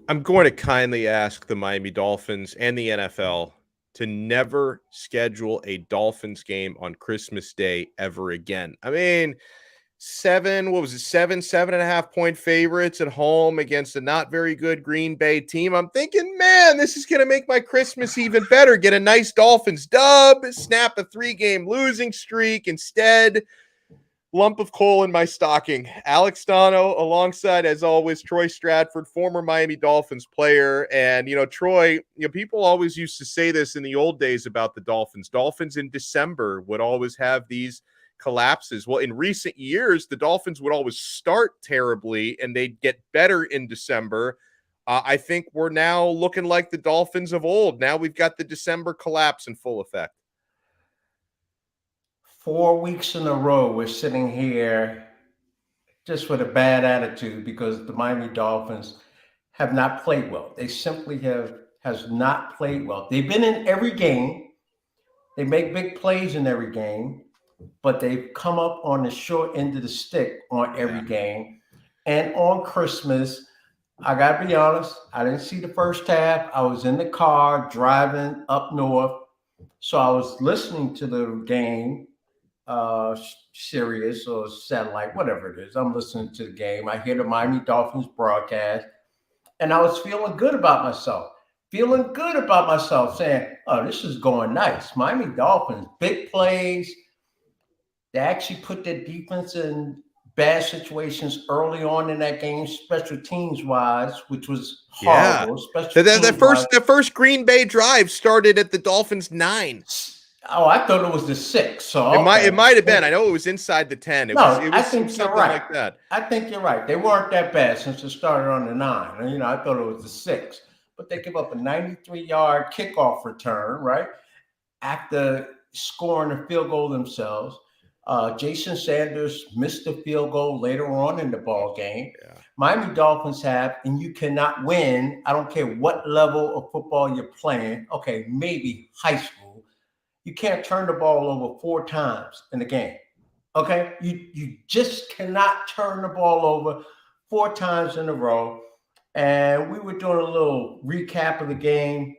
I'm going to kindly ask the Miami Dolphins and the NFL to never schedule a Dolphins game on Christmas Day ever again. I mean, what was it, 7.5 point favorites at home against a not very good Green Bay team. I'm thinking, man, this is going to make my Christmas even better. Get a nice Dolphins dub, snap a 3-game losing streak. Instead, lump of coal in my stocking. Alex Donno, alongside, as always, Troy Stradford, former Miami Dolphins player. And, Troy, people always used to say this in the old days about the Dolphins. Dolphins in December would always have these collapses. Well, in recent years, the Dolphins would always start terribly and they'd get better in December. I think we're now looking like the Dolphins of old. Now we've got the December collapse in full effect. 4 weeks in a row, we're sitting here just with a bad attitude because the Miami Dolphins have not played well. They simply has not played well. They've been in every game. They make big plays in every game, but they've come up on the short end of the stick on every game. And on Christmas, I gotta be honest, I didn't see the first half. I was in the car driving up north, so I was listening to the game, Sirius or satellite, whatever it is. I'm listening to the game. I hear the Miami Dolphins broadcast, and I was feeling good about myself. Feeling good about myself, saying, "Oh, this is going nice." Miami Dolphins, big plays. They actually put their defense in bad situations early on in that game, special teams wise, which was Yeah. horrible. Special The, the, the teams wise. first the first Green Bay drive started at the Dolphins 9. Oh, I thought it was the 6. So It okay. might have been. I know it was inside the 10. It was No, it I was think you're something right. like that. I think you're right. They weren't that bad since it started on the 9. And, I thought it was the 6. But they give up a 93-yard kickoff return, right? After scoring a field goal themselves. Jason Sanders missed the field goal later on in the ball game. Yeah. Miami Dolphins have, and you cannot win. I don't care what level of football you're playing. Okay, maybe high school. You can't turn the ball over 4 times in the game. Okay, you just cannot turn the ball over 4 times in a row. And we were doing a little recap of the game.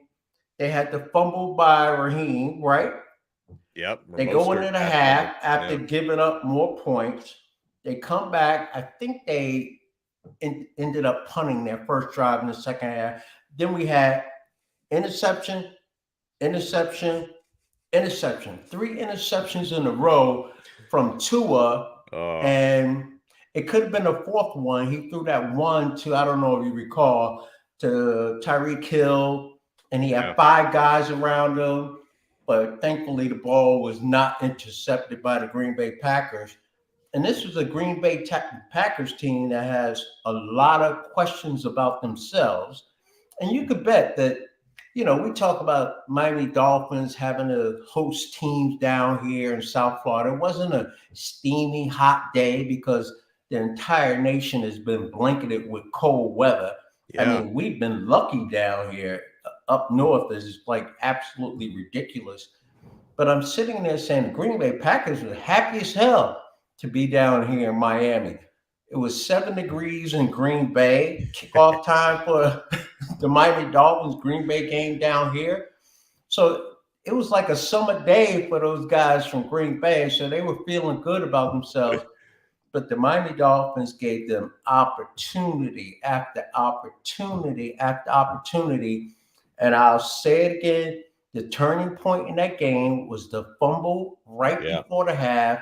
They had the fumble by Raheem, right? Yep. They go into the half after giving up more points. They come back. I think they ended up punting their first drive in the second half. Then we had interception, interception, interception. 3 interceptions in a row from Tua. And it could have been a fourth one. He threw that one to, I don't know if you recall, to Tyreek Hill, and he had 5 guys around him. But thankfully, the ball was not intercepted by the Green Bay Packers. And this was a Green Bay Packers team that has a lot of questions about themselves. And you could bet that, we talk about Miami Dolphins having to host teams down here in South Florida. It wasn't a steamy, hot day because the entire nation has been blanketed with cold weather. Yeah. I mean, we've been lucky down here. Up north is like absolutely ridiculous. But I'm sitting there saying the Green Bay Packers were happy as hell to be down here in Miami. It was 7 degrees in Green Bay. Kickoff time for the Miami Dolphins Green Bay game down here. So it was like a summer day for those guys from Green Bay. So they were feeling good about themselves. But the Miami Dolphins gave them opportunity after opportunity after opportunity. And I'll say it again, the turning point in that game was the fumble right before the half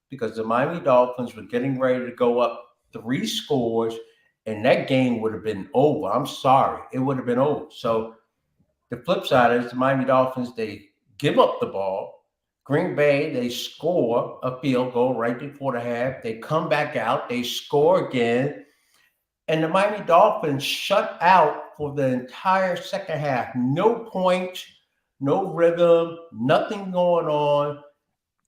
because the Miami Dolphins were getting ready to go up 3 scores, and that game would have been over. I'm sorry. It would have been over. So the flip side is the Miami Dolphins, they give up the ball. Green Bay, they score a field goal right before the half. They come back out. They score again. And the Miami Dolphins shut out for the entire second half. No points, no rhythm, nothing going on.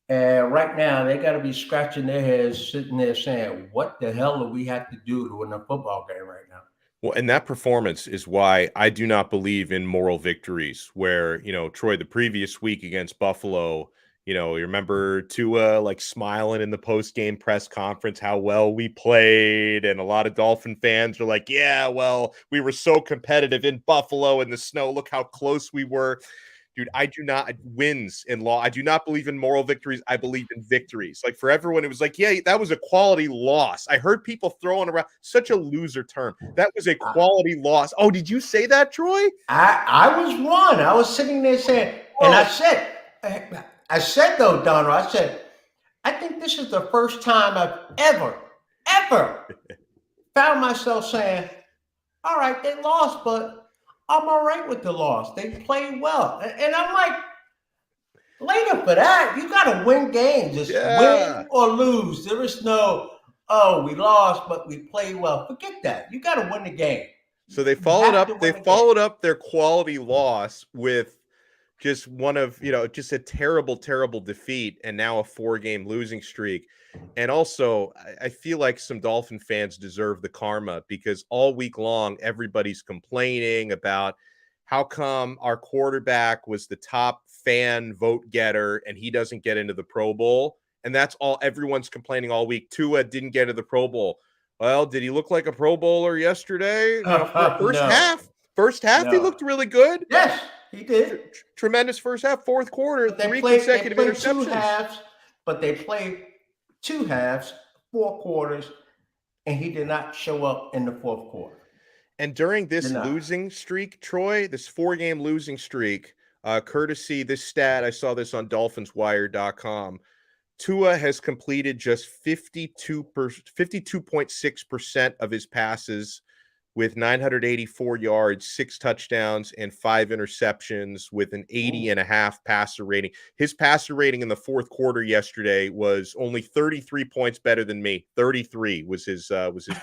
And right now, they got to be scratching their heads, sitting there saying, what the hell do we have to do to win a football game right now? Well, and that performance is why I do not believe in moral victories where, Troy, the previous week against Buffalo, You remember Tua like smiling in the post-game press conference, how well we played. And a lot of Dolphin fans are like, yeah, well, we were so competitive in Buffalo in the snow. Look how close we were. Dude, I do not wins in law. I do not believe in moral victories. I believe in victories. Like for everyone, it was like, yeah, that was a quality loss. I heard people throwing around such a loser term. That was a quality loss. Oh, did you say that, Troy? I was one. I was sitting there saying, and I said though, Donald, I said, I think this is the first time I've ever found myself saying, all right, they lost, but I'm all right with the loss. They played well. And I'm like, later for that, you got to win games. Just win or lose. There is no, oh, we lost, but we played well. Forget that. You got to win the game. So they followed up their quality loss with just one of, just a terrible, terrible defeat, and now a 4-game losing streak. And also, I feel like some Dolphin fans deserve the karma, because all week long, everybody's complaining about how come our quarterback was the top fan vote getter and he doesn't get into the Pro Bowl. And that's all everyone's complaining all week. Tua didn't get to the Pro Bowl. Well, did he look like a Pro Bowler yesterday? First half, he looked really good. Yes, he did. Tremendous first half. Fourth quarter, three consecutive interceptions. They played 2 halves, 4 quarters, and he did not show up in the 4th quarter. And during this losing streak, Troy, this 4-game losing streak, courtesy this stat, I saw this on DolphinsWire.com. Tua has completed just 52.6% of his passes with 984 yards, 6 touchdowns, and 5 interceptions with an 80.5 passer rating. His passer rating in the 4th quarter yesterday was only 33 points better than me. 33 was his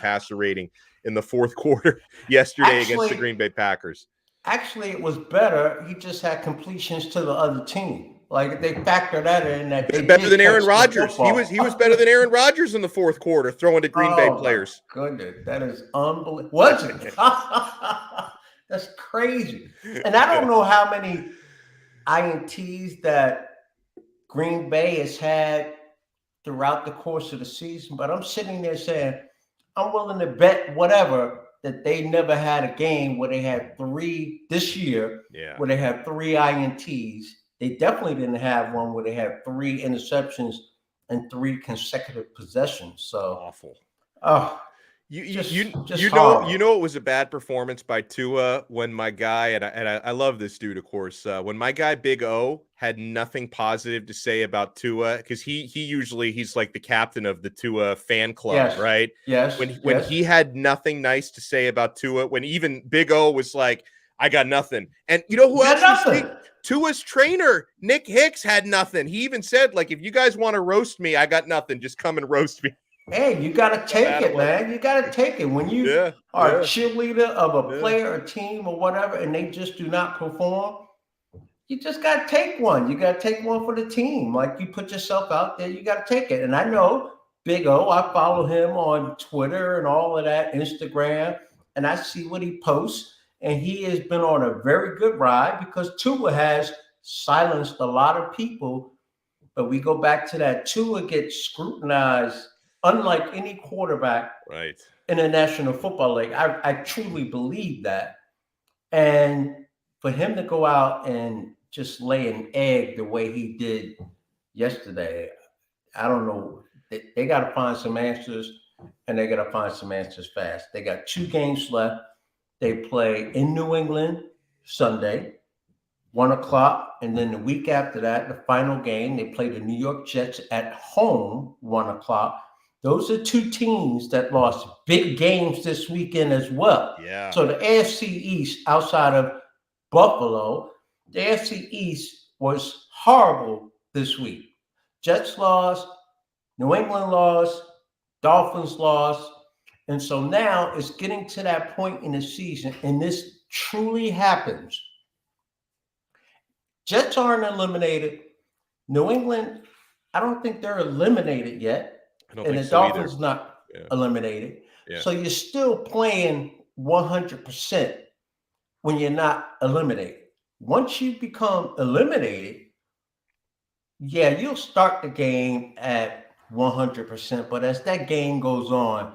passer rating in the 4th quarter yesterday against the Green Bay Packers. Actually, it was better. He just had completions to the other team. Like they factor that in. That they better than Aaron Rodgers. He was better than Aaron Rodgers in the 4th quarter, throwing to Green Bay players. Goodness, that is unbelievable. Was it? That's crazy. And I don't know how many INTs that Green Bay has had throughout the course of the season, but I'm sitting there saying, I'm willing to bet whatever that they never had a game where they had 3 this year, where they had 3 INTs. They definitely didn't have one where they had 3 interceptions and 3 consecutive possessions. So awful. You know it was a bad performance by Tua when my guy, and I love this dude, of course, when my guy Big O had nothing positive to say about Tua, because he's like the captain of the Tua fan club, right? Yes. When he had nothing nice to say about Tua, when even Big O was like, I got nothing. And you know who else? Tua's trainer, Nick Hicks, had nothing. He even said, like, if you guys want to roast me, I got nothing. Just come and roast me. Hey, you got to take it, man. You got to take it. When you are a cheerleader of a player, a team, or whatever, and they just do not perform, you just got to take one. You got to take one for the team. Like, you put yourself out there, you got to take it. And I know Big O, I follow him on Twitter and all of that, Instagram, and I see what he posts. And he has been on a very good ride because Tua has silenced a lot of people. But we go back to that. Tua gets scrutinized unlike any quarterback in the National Football League. I truly believe that. And for him to go out and just lay an egg the way he did yesterday, I don't know. They got to find some answers, and they got to find some answers fast. They got 2 games left. They play in New England Sunday, 1:00. And then the week after that, the final game, they play the New York Jets at home, 1:00. Those are 2 teams that lost big games this weekend as well. Yeah. So the AFC East, outside of Buffalo, the AFC East was horrible this week. Jets lost, New England lost, Dolphins lost. And so now it's getting to that point in the season, and this truly happens. Jets aren't eliminated. New England, I don't think they're eliminated yet. And the Dolphins not eliminated. Yeah. So you're still playing 100% when you're not eliminated. Once you become eliminated, Yeah, you'll start the game at 100%, but as that game goes on,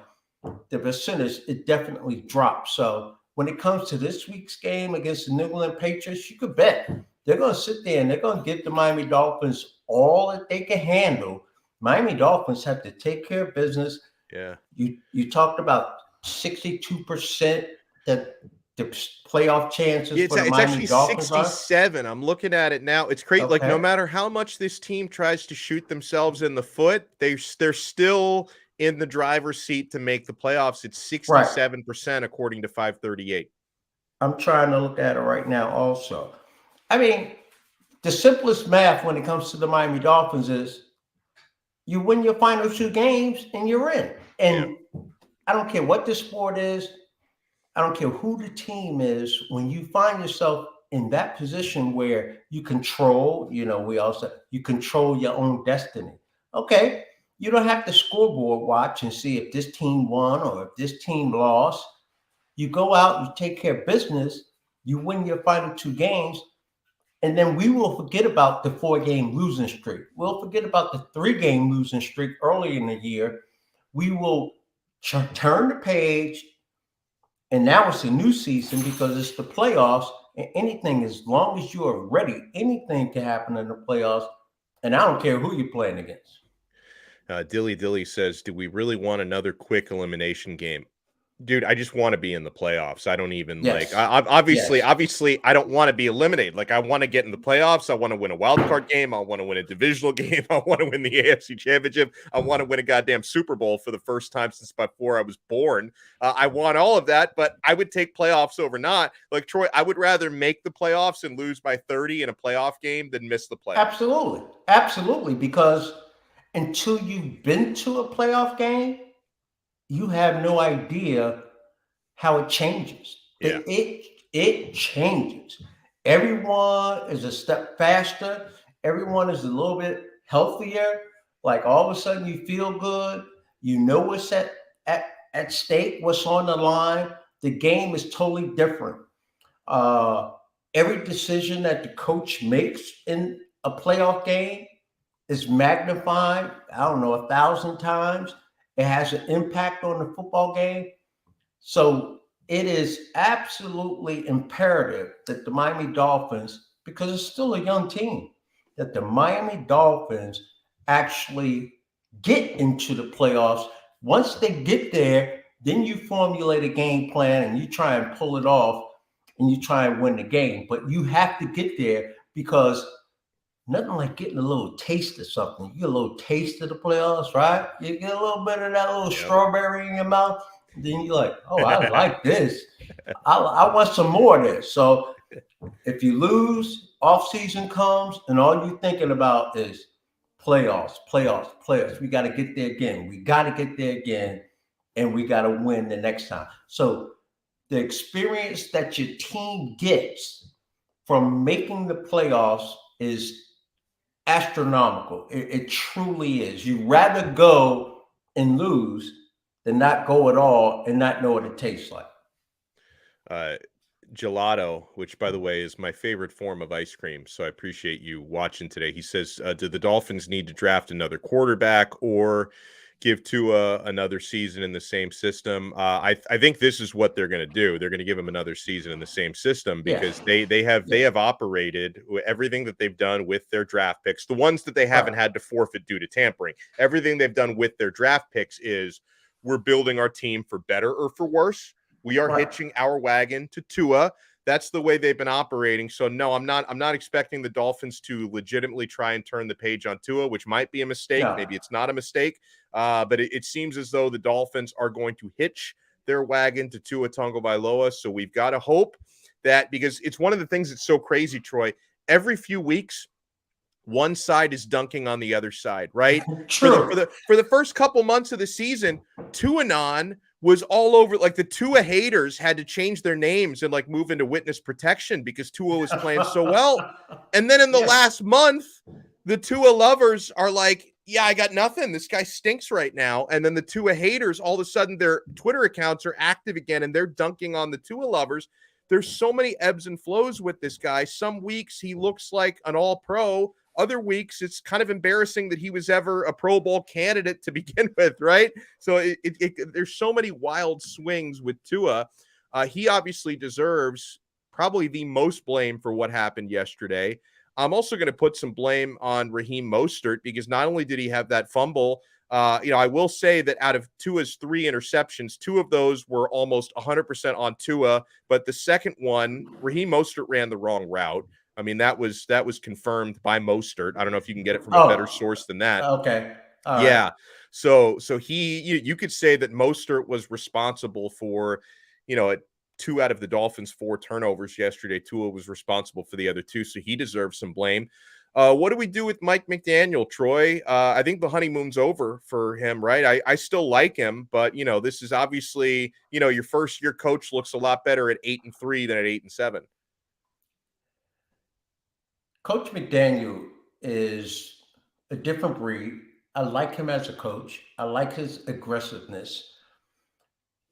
the percentage it definitely drops. So when it comes to this week's game against the New England Patriots, you could bet they're going to sit there and they're going to give the Miami Dolphins all that they can handle. Miami Dolphins have to take care of business. Yeah. You talked about 62% that the playoff chances Yeah, for the it's Miami actually Dolphins are. 67. I'm looking at it now. It's crazy. Like, no Okay. matter how much this team tries to shoot themselves in the foot, they're still in the driver's seat to make the playoffs. It's Right. 67% according to 538. I'm trying to look at it right now also. I mean, the simplest math when it comes to the Miami Dolphins is you win your final two games and you're in. Yeah. And I don't care what the sport is, I don't care who the team is, when you find yourself in that position where you control, you control your own destiny. Okay, you don't have to scoreboard watch and see if this team won or if this team lost. You go out, you take care of business, you win your final two games, and then we will forget about the 4-game losing streak. We'll forget about the 3-game losing streak early in the year. We will turn the page, and now it's a new season because it's the playoffs. And anything, as long as you are ready, anything can happen in the playoffs. And I don't care who you're playing against. Dilly says, do we really want another quick elimination game? Dude, I just want to be in the playoffs. I don't even like. Yes. Obviously, Yes. I don't want to be eliminated. Like, I want to get in the playoffs. I want to win a wild card game. I want to win a divisional game. I want to win the AFC Championship. I want to win a goddamn Super Bowl for the first time since before I was born. I want all of that, but I would take playoffs over not. Like, Troy, I would rather make the playoffs and lose by 30 in a playoff game than miss the playoffs. Absolutely, absolutely. Because until you've been to a playoff game, you have no idea how it changes. Yeah. It changes. Everyone is a step faster. Everyone is a little bit healthier. Like all of a sudden you feel good. You know what's at stake, what's on the line. The game is totally different. Uh, every decision that the coach makes in a playoff game is magnified, I don't know, 1,000 times. It has an impact on the football game. So it is absolutely imperative that the Miami Dolphins, because it's still a young team, that the Miami Dolphins actually get into the playoffs. Once they get there, then you formulate a game plan and you try and pull it off and you try and win the game. But you have to get there because nothing like getting a little taste of something. You get a little taste of the playoffs, right? You get a little bit of that little strawberry in your mouth. Then you're like, oh, I like this. I want some more of this. So if you lose, off season comes, and all you're thinking about is playoffs, playoffs, playoffs. We got to get there again. We got to get there again, and we got to win the next time. So the experience that your team gets from making the playoffs is astronomical. It truly is. You rather go and lose than not go at all and not know what it tastes like. Gelato, which by the way is my favorite form of ice cream, so I appreciate you watching today. He says, do the Dolphins need to draft another quarterback or give Tua another season in the same system? I think this is what they're going to do. They're going to give him another season in the same system because they have operated everything that they've done with their draft picks, the ones that they haven't had to forfeit due to tampering. Everything they've done with their draft picks is we're building our team for better or for worse. We are hitching our wagon to Tua. That's the way they've been operating. So no, I'm not expecting the Dolphins to legitimately try and turn the page on Tua, which might be a mistake. No. Maybe it's not a mistake. But it seems as though the Dolphins are going to hitch their wagon to Tua Tagovailoa. So we've got to hope that, because it's one of the things that's so crazy, Troy. Every few weeks, one side is dunking on the other side, right? True. For the first couple months of the season, Tuanon was all over. Like, the Tua haters had to change their names and like move into witness protection because Tua was playing so well. And then in the last month, the Tua lovers are like, yeah, I got nothing. This guy stinks right now. And then the Tua haters, all of a sudden their Twitter accounts are active again and they're dunking on the Tua lovers. There's so many ebbs and flows with this guy. Some weeks he looks like an all-pro. Other weeks, it's kind of embarrassing that he was ever a Pro Bowl candidate to begin with, right? So there's so many wild swings with Tua. He obviously deserves probably the most blame for what happened yesterday. I'm also going to put some blame on Raheem Mostert because not only did he have that fumble, I will say that out of Tua's 3 interceptions, 2 of those were almost 100% on Tua, but the second one, Raheem Mostert ran the wrong route. I mean, that was confirmed by Mostert. I don't know if you can get it from a better source than that. Okay. All yeah. right. So you could say that Mostert was responsible for, 2 out of the Dolphins' 4 turnovers yesterday. Tua was responsible for the other 2, so he deserves some blame. What do we do with Mike McDaniel, Troy? I think the honeymoon's over for him, right? I still like him, but this is obviously, your first year coach looks a lot better at 8-3 than at 8-7. Coach McDaniel is a different breed. I like him as a coach. I like his aggressiveness.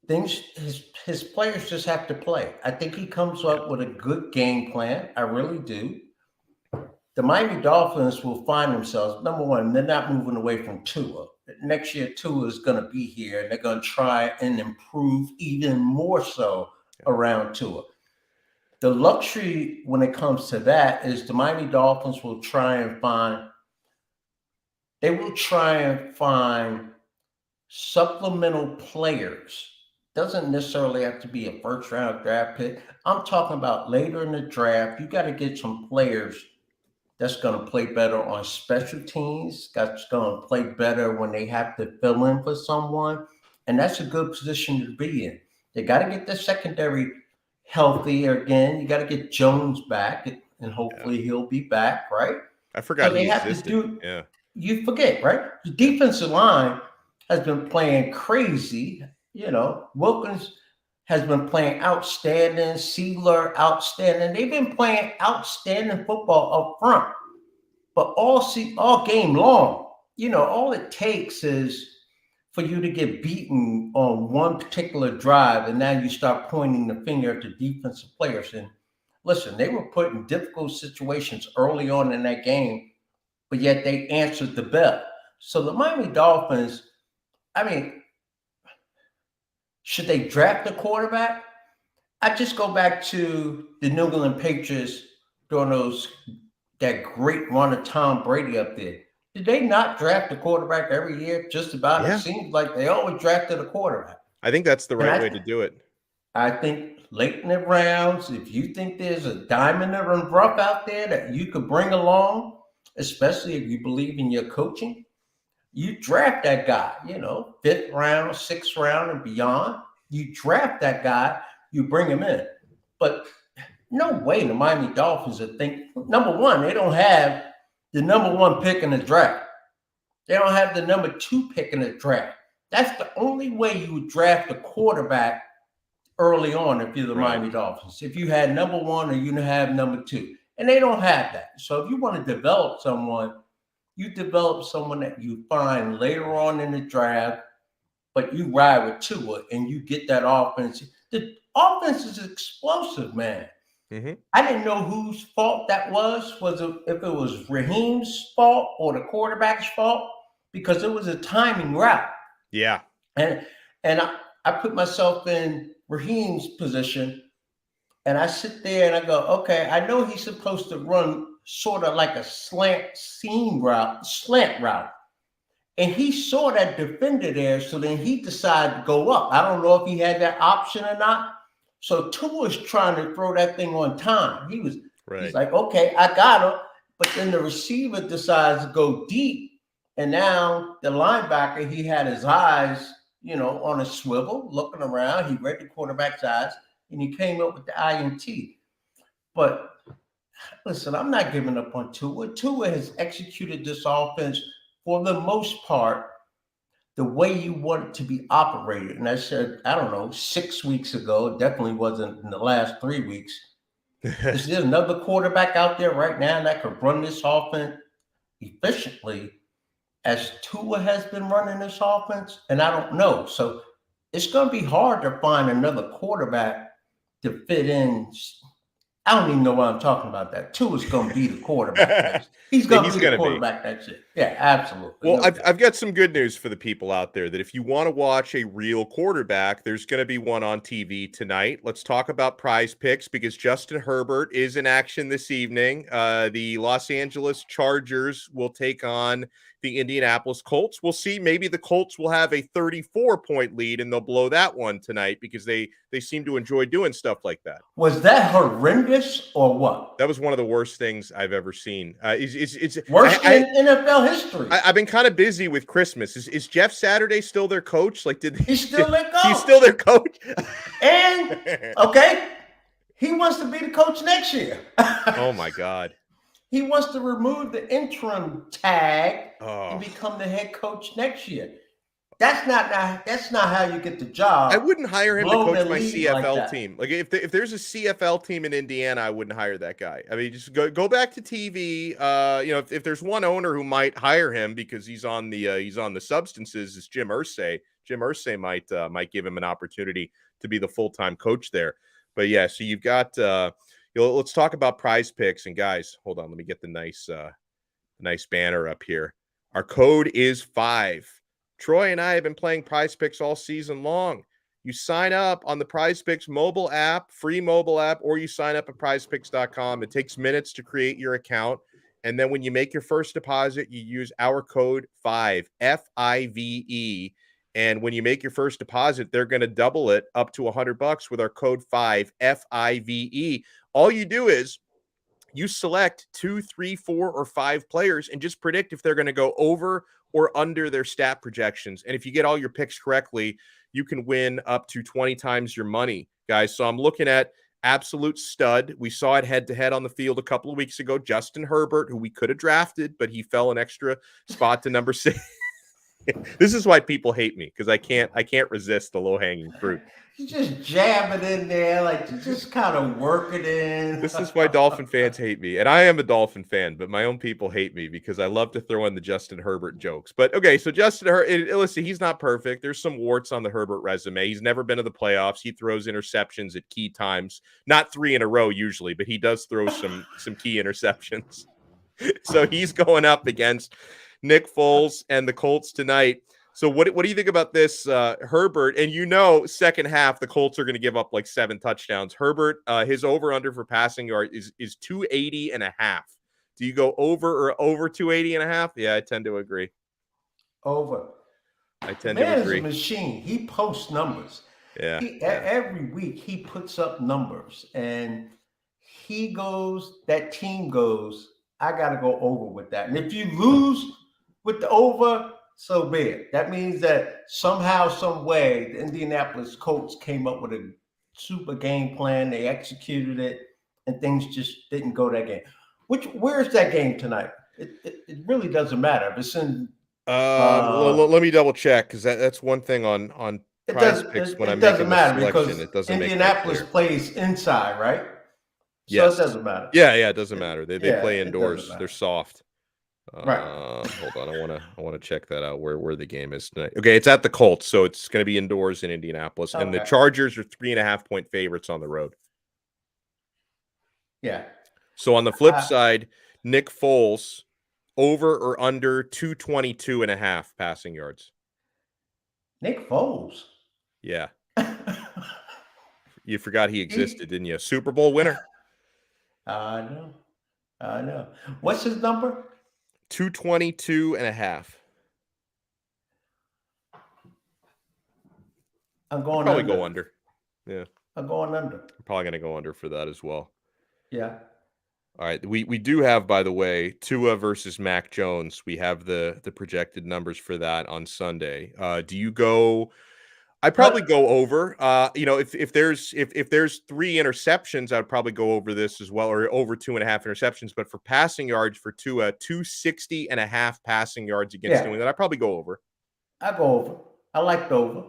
His players just have to play. I think he comes up with a good game plan. I really do. The Miami Dolphins will find themselves, number one, they're not moving away from Tua. Next year, Tua is going to be here, and they're going to try and improve even more so around Tua. The luxury when it comes to that is the Miami Dolphins will try and find supplemental players. Doesn't necessarily have to be a first round draft pick. I'm talking about later in the draft. You got to get some players that's going to play better on special teams, that's going to play better when they have to fill in for someone. And that's a good position to be in. They got to get the secondary healthy again. You got to get Jones back, and hopefully he'll be back, right? I forgot so they he have existed. to do. You forget, right? The defensive line has been playing crazy. Wilkins has been playing outstanding. Sealer, outstanding. They've been playing outstanding football up front, but all game long. All it takes is for you to get beaten on one particular drive, and now you start pointing the finger at the defensive players. And listen, they were put in difficult situations early on in that game, but yet they answered the bell. So the Miami Dolphins, should they draft a quarterback? I just go back to the New England Patriots during that great run of Tom Brady up there. Did they not draft a quarterback every year? Just about. It seems like they always drafted a quarterback. I think that's the right way to do it. I think late in the rounds, if you think there's a diamond in the rough out there that you could bring along, especially if you believe in your coaching, you draft that guy, 5th round, 6th round, and beyond. You draft that guy, you bring him in. But no way the Miami Dolphins would think, number one, they don't have the number 1 pick in the draft. They don't have the number 2 pick in the draft. That's the only way you would draft a quarterback early on if you're the Miami Dolphins. If you had number 1 or you have number 2. And they don't have that. So if you want to develop someone, you develop someone that you find later on in the draft, but you ride with Tua and you get that offense. The offense is explosive, man. Mm-hmm. I didn't know whose fault that was if it was Raheem's fault or the quarterback's fault, because it was a timing route. Yeah. And I put myself in Raheem's position, and I sit there and I go, okay, I know he's supposed to run sort of like a slant route. And he saw that defender there, so then he decided to go up. I don't know if he had that option or not. So Tua was trying to throw that thing on time. He's like, okay, I got him. But then the receiver decides to go deep. And now the linebacker, he had his eyes, on a swivel, looking around. He read the quarterback's eyes, and he came up with the INT. But listen, I'm not giving up on Tua. Tua has executed this offense for the most part the way you want it to be operated. And I said, 6 weeks ago, it definitely wasn't in the last 3 weeks. Is there another quarterback out there right now that could run this offense efficiently as Tua has been running this offense? And I don't know. So it's going to be hard to find another quarterback to fit in I don't even know why I'm talking about that. Tua's going to be the quarterback. He's going to be the quarterback. That's it. Yeah, absolutely. Well, I've got some good news for the people out there that if you want to watch a real quarterback, there's going to be one on TV tonight. Let's talk about Prize Picks because Justin Herbert is in action this evening. The Los Angeles Chargers will take on the Indianapolis Colts. We'll see. Maybe the Colts will have a 34-point lead and they'll blow that one tonight because they seem to enjoy doing stuff like that. Was that horrendous or what? That was one of the worst things I've ever seen. It's worse in NFL history. I've been kind of busy with Christmas. Is Jeff Saturday still their coach? Like, he's still their coach? He's still their coach. And okay, he wants to be the coach next year. Oh my God. He wants to remove the interim tag and become the head coach next year. That's not how you get the job. I wouldn't hire him to coach my CFL team. Like if there's a CFL team in Indiana, I wouldn't hire that guy. I mean, just go back to TV. If there's one owner who might hire him because he's on the substances, is Jim Irsay. Jim Irsay might give him an opportunity to be the full-time coach there. But yeah, so you've got let's talk about Prize Picks. And guys, hold on, let me get the nice banner up here. Our code is 5. Troy and I have been playing Prize Picks all season long. You sign up on the Prize Picks mobile app, free mobile app, or you sign up at prizepicks.com. It takes minutes to create your account. And then when you make your first deposit, you use our code 5, F-I-V-E. And when you make your first deposit, they're going to double it up to $100 with our code 5, F-I-V-E. All you do is you select 2, 3, 4, or 5 players and just predict if they're going to go over or under their stat projections. And if you get all your picks correctly, you can win up to 20 times your money, guys. So I'm looking at absolute stud. We saw it head-to-head on the field a couple of weeks ago. Justin Herbert, who we could have drafted, but he fell an extra spot to number 6. This is why people hate me, because I can't resist the low-hanging fruit. You just jab it in there, like you just kind of work it in. This is why Dolphin fans hate me. And I am a Dolphin fan, but my own people hate me because I love to throw in the Justin Herbert jokes. But okay, so Justin Herbert, listen, he's not perfect. There's some warts on the Herbert resume. He's never been to the playoffs. He throws interceptions at key times. Not 3 in a row usually, but he does throw some key interceptions. So he's going up against Nick Foles and the Colts tonight. So what do you think about this, Herbert? And second half, the Colts are going to give up like 7 touchdowns. Herbert, his over-under for passing yard is 280.5. Do you go over 280.5? Yeah, I tend to agree. Over. I tend to agree. Is a machine. He posts numbers. Yeah. Every week he puts up numbers, and that team goes, I got to go over with that. And if you lose with the over, so be it. That means that somehow, some way, the Indianapolis Colts came up with a super game plan. They executed it, and things just didn't go that game. Where's that game tonight? It really doesn't matter. If it's in. Let me double check because that's one thing on Prize Picks when I'm making the selection. It doesn't make Indianapolis plays inside, right? So yes. It doesn't matter. Yeah, it doesn't matter. They play indoors. They're soft. Right. Hold on. I want to check that out where the game is tonight. Okay, it's at the Colts, so it's going to be indoors in Indianapolis, and the Chargers are 3.5-point favorites on the road. Yeah. So on the flip side, Nick Foles over or under 222.5 passing yards. Nick Foles. Yeah. You forgot he existed, didn't you? Super Bowl winner. I know. What's his number? 222.5. I'm going probably under. Go under. Yeah. I'm going under. I'm probably going to go under for that as well. Yeah. All right. We do have, by the way, Tua versus Mac Jones. We have the projected numbers for that on Sunday. Do you go? I'd probably go over. If there's 3 interceptions, I'd probably go over this as well, or over 2.5 interceptions. But for passing yards for Tua, 260.5 passing yards against New England, I'd probably go over. I go over. I like the over.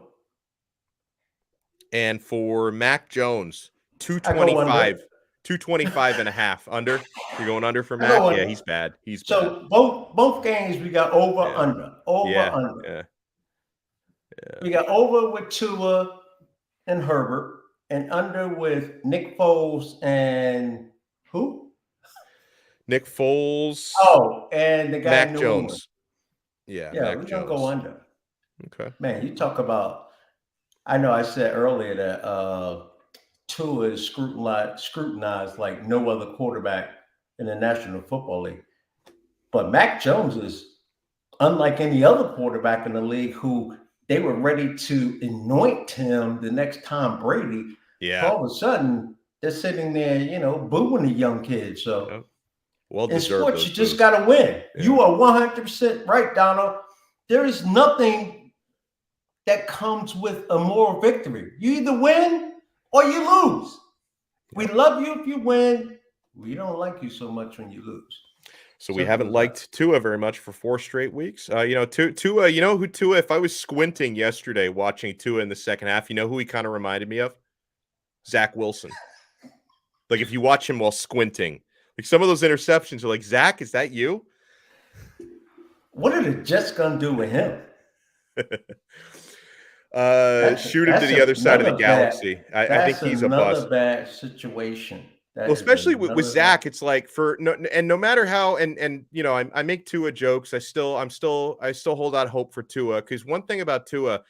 And for Mac Jones, 225. 225.5 under. You're going under for Mac? Yeah, he's bad. He's bad. Both games we got over under. Under. Yeah. We got over with Tua and Herbert. and under with Nick Foles and who? Nick Foles. Oh, and the guy Mac in New England. Jones. Yeah, Yeah, Mac we're gonna go Jones. under. Okay. Man, you talk about. I know I said earlier that Tua is scrutinized like no other quarterback in the National Football League. But Mac Jones is unlike any other quarterback in the league who they were ready to anoint him the next Tom Brady. Yeah. All of a sudden, they're sitting there, booing the young kids. So Yep. Well in deserved sports, those you just boos. got to win. Yeah. You are 100% right, Donald. There is nothing that comes with a moral victory. You either win or you lose. We love you if you win. We don't like you so much when you lose. So we haven't liked Tua very much for 4 straight weeks. Tua, you know who Tua, if I was squinting yesterday watching Tua in the second half, you know who he kind of reminded me of? Zach Wilson. Like if you watch him while squinting, like some of those interceptions are like, Zach, is that you? What are the Jets going to do with him? Shoot him to the other side of the galaxy. I think he's a bust. That's another bad situation. Well, especially with Zach, it's like no matter how and I make Tua jokes. I still hold out hope for Tua because one thing about Tua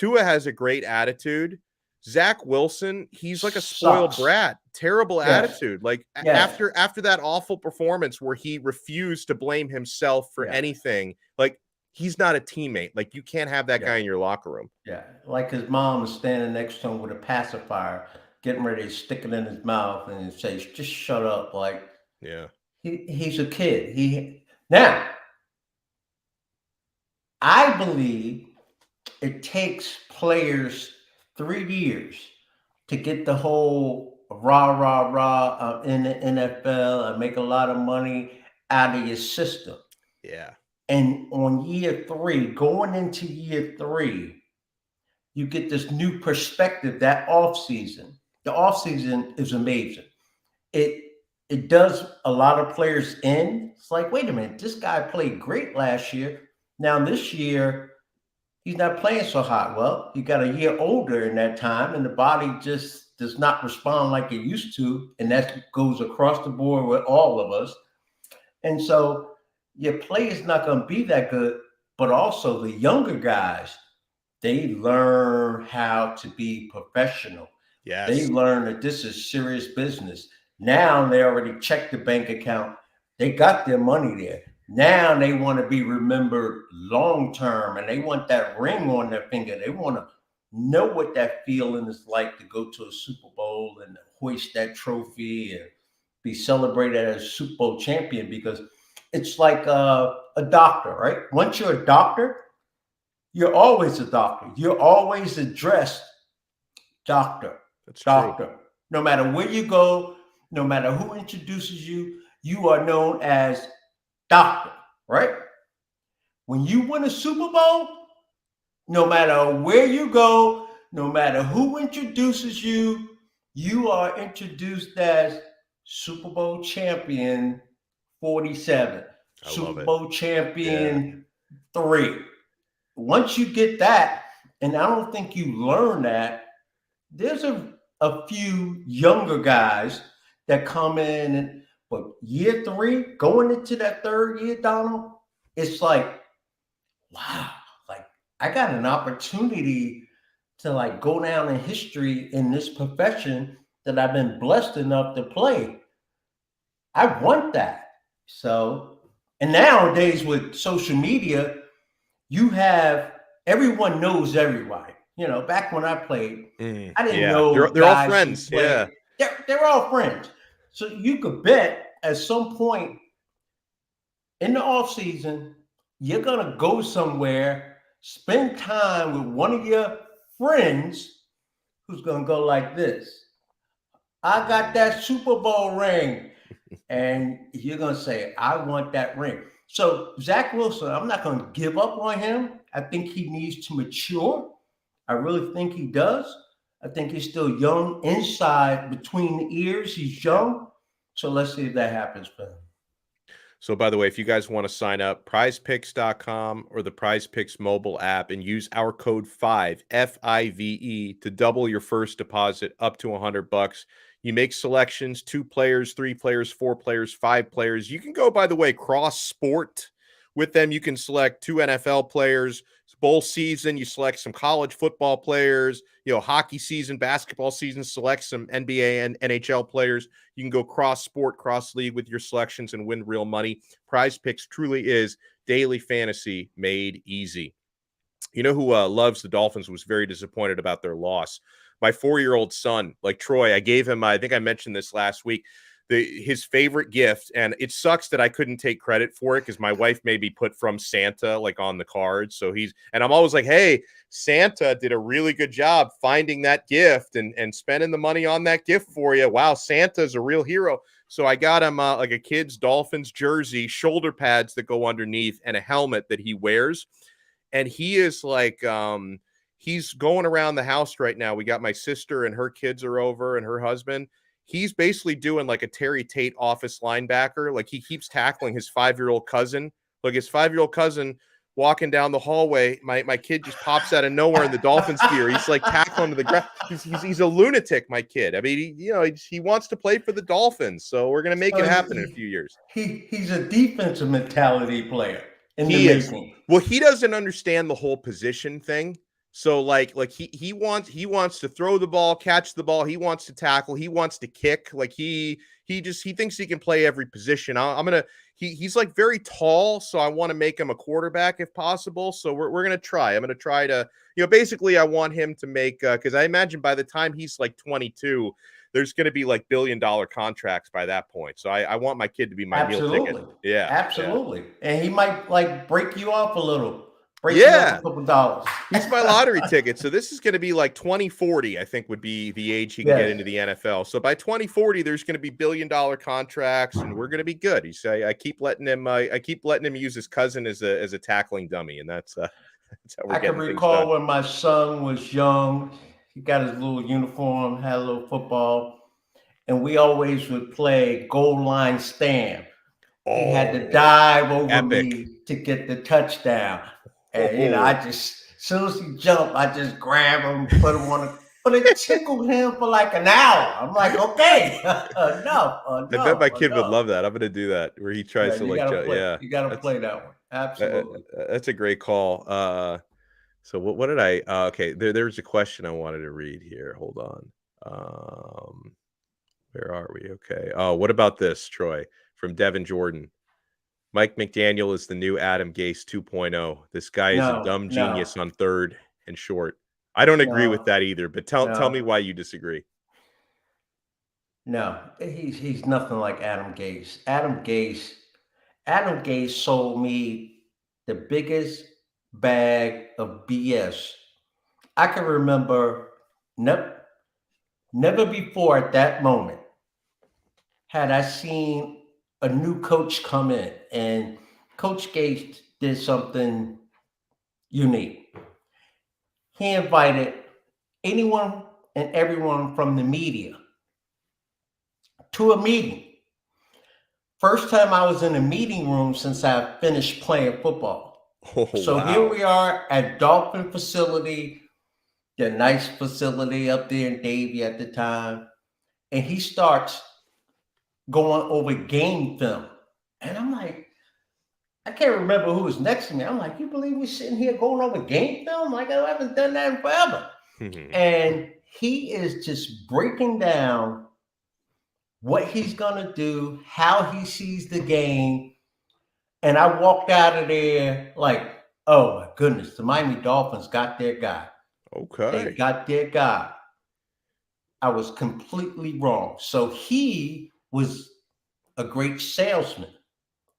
has a great attitude. Zach Wilson, he's like a spoiled brat, terrible attitude. Like after that awful performance where he refused to blame himself for anything, like he's not a teammate. Like you can't have that guy in your locker room. Yeah, like his mom is standing next to him with a pacifier, getting ready to stick it in his mouth and say, "Just shut up." Like, he's a kid. Now, I believe it takes players 3 years to get the whole rah in the NFL and make a lot of money out of your system. Yeah. And on year 3, going into year 3, you get this new perspective that offseason. The offseason is amazing. It does a lot of players in. It's like, wait a minute, this guy played great last year. Now this year, he's not playing so hot. Well, you got a year older in that time, and the body just does not respond like it used to. And that goes across the board with all of us. And so your play is not going to be that good, but also the younger guys, they learn how to be professional. Yes. They learn that this is serious business. Now they already checked the bank account. They got their money there. Now they want to be remembered long term, and they want that ring on their finger. They want to know what that feeling is like to go to a Super Bowl and hoist that trophy and be celebrated as a Super Bowl champion, because it's like a doctor, right? Once you're a doctor, you're always a doctor. You're always addressed doctor. That's doctor. True. No matter where you go, no matter who introduces you, you are known as doctor, right? When you win a Super Bowl, no matter where you go, no matter who introduces you, you are introduced as Super Bowl champion 47, Super Bowl champion 3. Once you get that, and I don't think you learn that, there's a few younger guys that come in, but year 3, going into that 3rd year, Donald, it's like, wow, like I got an opportunity to like go down in history in this profession that I've been blessed enough to play. I want that. So, and nowadays with social media, you have everyone knows everybody. Back when I played, I didn't know they're all friends. Yeah, they're all friends. So you could bet at some point in the off season, you're gonna go somewhere, spend time with one of your friends who's gonna go like this. I got that Super Bowl ring. And you're going to say, I want that ring. So Zach Wilson, I'm not going to give up on him. I think he needs to mature. I really think he does. I think he's still young inside between the ears. He's young. So let's see if that happens for him. So, by the way, if you guys want to sign up, prizepicks.com or the PrizePicks mobile app and use our code 5, F-I-V-E, to double your first deposit up to $100. You make selections, 2 players, 3 players, 4 players, 5 players. You can go, by the way, cross sport with them. You can select 2 NFL players. Bowl season, you select some college football players, hockey season, basketball season, select some NBA and NHL players. You can go cross sport, cross league with your selections and win real money. Prize Picks truly is daily fantasy made easy. You know who loves the Dolphins, was very disappointed about their loss? My 4-year-old son, like Troy. I gave him, I think I mentioned this last week, his favorite gift, and it sucks that I couldn't take credit for it because my wife maybe put from Santa like on the card. So and I'm always like, hey, Santa did a really good job finding that gift and spending the money on that gift for you. Wow, Santa's a real hero. So I got him like a kid's Dolphins jersey, shoulder pads that go underneath, and a helmet that he wears. And he is like, he's going around the house right now. We got my sister and her kids are over and her husband. He's basically doing like a Terry Tate office linebacker. Like he keeps tackling his 5-year-old cousin. Like his 5-year-old cousin walking down the hallway. My kid just pops out of nowhere in the Dolphins gear. He's like tackling to the ground. He's a lunatic, my kid. I mean, he wants to play for the Dolphins. So we're going to make it happen in a few years. He's a defensive mentality player in the making. Well, he doesn't understand the whole position thing. So like he wants to throw the ball, catch the ball. He wants to tackle. He wants to kick. Like he thinks he can play every position. He's like very tall, so I want to make him a quarterback if possible. So we're gonna try. I'm gonna try to basically I want him to make because I imagine by the time he's like 22, there's going to be like $billion contracts by that point. So I want my kid to be my meal ticket. Yeah, absolutely. Yeah. And he might like break you off a little. Break you off a couple dollars. He's my lottery ticket. So this is going to be like 2040, I think would be the age he can get into the NFL. So by 2040, there's going to be $1 billion contracts and we're going to be good. I keep letting him use his cousin as a tackling dummy. And that's how we're getting things done. I can recall when my son was young, he got his little uniform, had a little football, and we always would play goal line stand. He had to dive over me to get the touchdown. And, I just, as soon as he jumped, I just grab him, put him on but it tickled him for like an hour. I'm like, okay, enough. I bet my kid would love that. I'm going to do that where he tries to like, you got to play that one. Absolutely. That's a great call. So what did I, okay, there's a question I wanted to read here. Hold on. Where are we? Okay. Oh, what about this, Troy, from Devin Jordan? Mike McDaniel is the new Adam Gase 2.0. This guy is a dumb genius on third and short. I don't agree with that either, but tell me why you disagree. No, he's nothing like Adam Gase. Adam Gase sold me the biggest bag of BS. I can remember never before at that moment had I seen a new coach come in, and Coach Gase did something unique. He invited anyone and everyone from the media to a meeting. First time I was in a meeting room since I finished playing football. Here we are at Dolphin facility, the nice facility up there in Davie at the time, and he starts going over game film. And I'm like, I can't remember who was next to me. I'm like, you believe we're sitting here going over game film? Like, I haven't done that in forever. And he is just breaking down what he's going to do, how he sees the game. And I walked out of there like, oh my goodness, the Miami Dolphins got their guy. Okay. They got their guy. I was completely wrong. So he was a great salesman.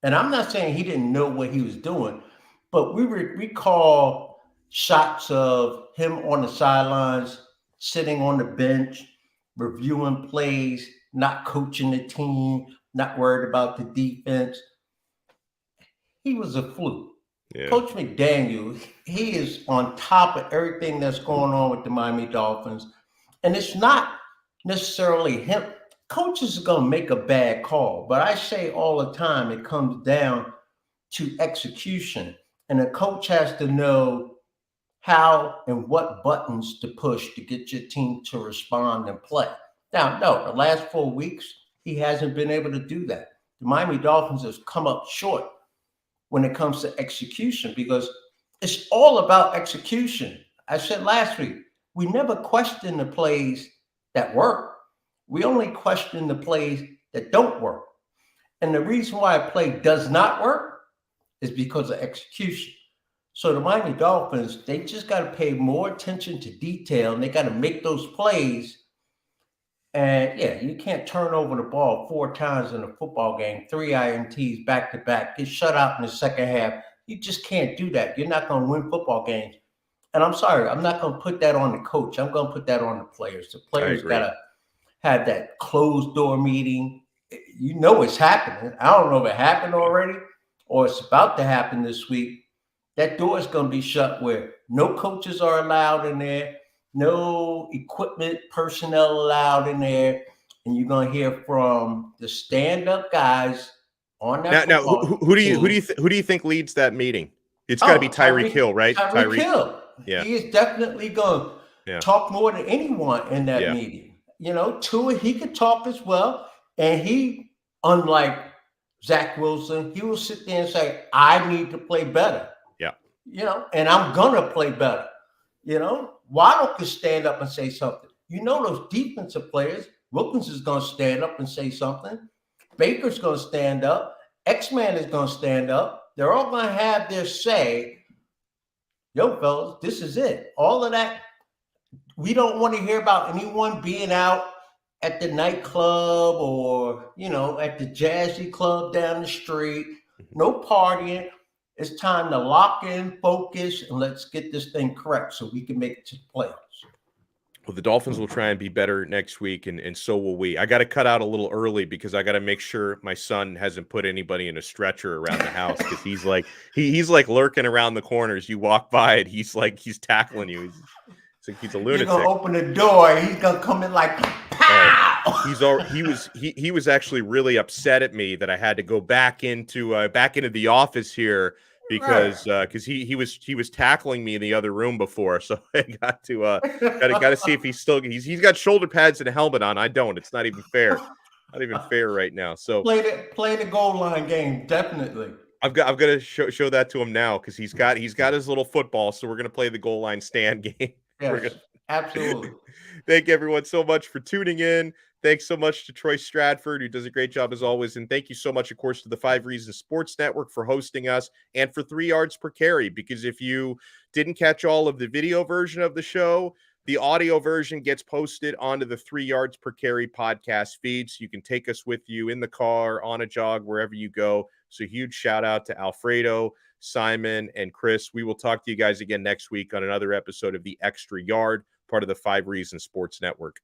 And I'm not saying he didn't know what he was doing, but we recall shots of him on the sidelines, sitting on the bench, reviewing plays, not coaching the team, not worried about the defense. He was a fluke. Yeah. Coach McDaniel, he is on top of everything that's going on with the Miami Dolphins. And it's not necessarily him. coaches are going to make a bad call, but I say all the time it comes down to execution. And a coach has to know how and what buttons to push to get your team to respond and play. Now, no, the last 4 weeks, he hasn't been able to do that. The Miami Dolphins have come up short when it comes to execution because it's all about execution. I said last week, we never question the plays that work. We only question the plays that don't work. And the reason why a play does not work is because of execution. So the Miami Dolphins, they just got to pay more attention to detail and they got to make those plays. And yeah, you can't turn over the ball 4 times in a football game, 3 INTs back to back, get shut out in the second half. You just can't do that. You're not going to win football games. And I'm sorry, I'm not going to put that on the coach. I'm going to put that on the players. The players got to have that closed door meeting. You know it's happening. I don't know if it happened already or it's about to happen this week. That door is going to be shut where no coaches are allowed in there, no equipment personnel allowed in there, and you're going to hear from the stand-up guys on that. Now, who do you think leads that meeting? It's got to be Tyreek Hill, right? Tyreek Hill. Yeah. He is definitely going to talk more than anyone in that meeting. You know, Tua, he could talk as well, and he, unlike Zach Wilson, he will sit there and say, "I need to play better." You know, and I'm gonna play better. You know, Waddle can stand up and say something. You know, those defensive players, Wilkins is gonna stand up and say something. Baker's gonna stand up. X-Man is gonna stand up. They're all gonna have their say. Yo, fellas, this is it. All of that. We don't want to hear about anyone being out at the nightclub or, you know, at the jazzy club down the street. No partying. It's time to lock in, focus, and let's get this thing correct so we can make it to the playoffs. Well, the Dolphins will try and be better next week, and so will we. I got to cut out a little early because I got to make sure my son hasn't put anybody in a stretcher around the house because he's like he's like lurking around the corners. You walk by it, he's tackling you. He's a lunatic. You're gonna open the door, he's gonna come in like pow. He was actually really upset at me that I had to go back into the office here because he was tackling me in the other room before, so I got to see if he's got shoulder pads and a helmet on. I don't. It's not even fair. Not even fair right now. So play the goal line game, definitely. I've got to show that to him now because he's got his little football. So we're gonna play the goal line stand game. Yes, absolutely. Thank everyone so much for tuning in. Thanks so much to Troy Stradford, who does a great job as always. And thank you so much, of course, to the 5 Reasons Sports Network for hosting us and for 3 yards per carry. Because if you didn't catch all of the video version of the show, the audio version gets posted onto the 3 yards per carry podcast feed. So you can take us with you in the car, on a jog, wherever you go. So huge shout out to Alfredo, Simon, and Chris. We will talk to you guys again next week on another episode of The Extra Yard, part of the 5 Reasons Sports Network.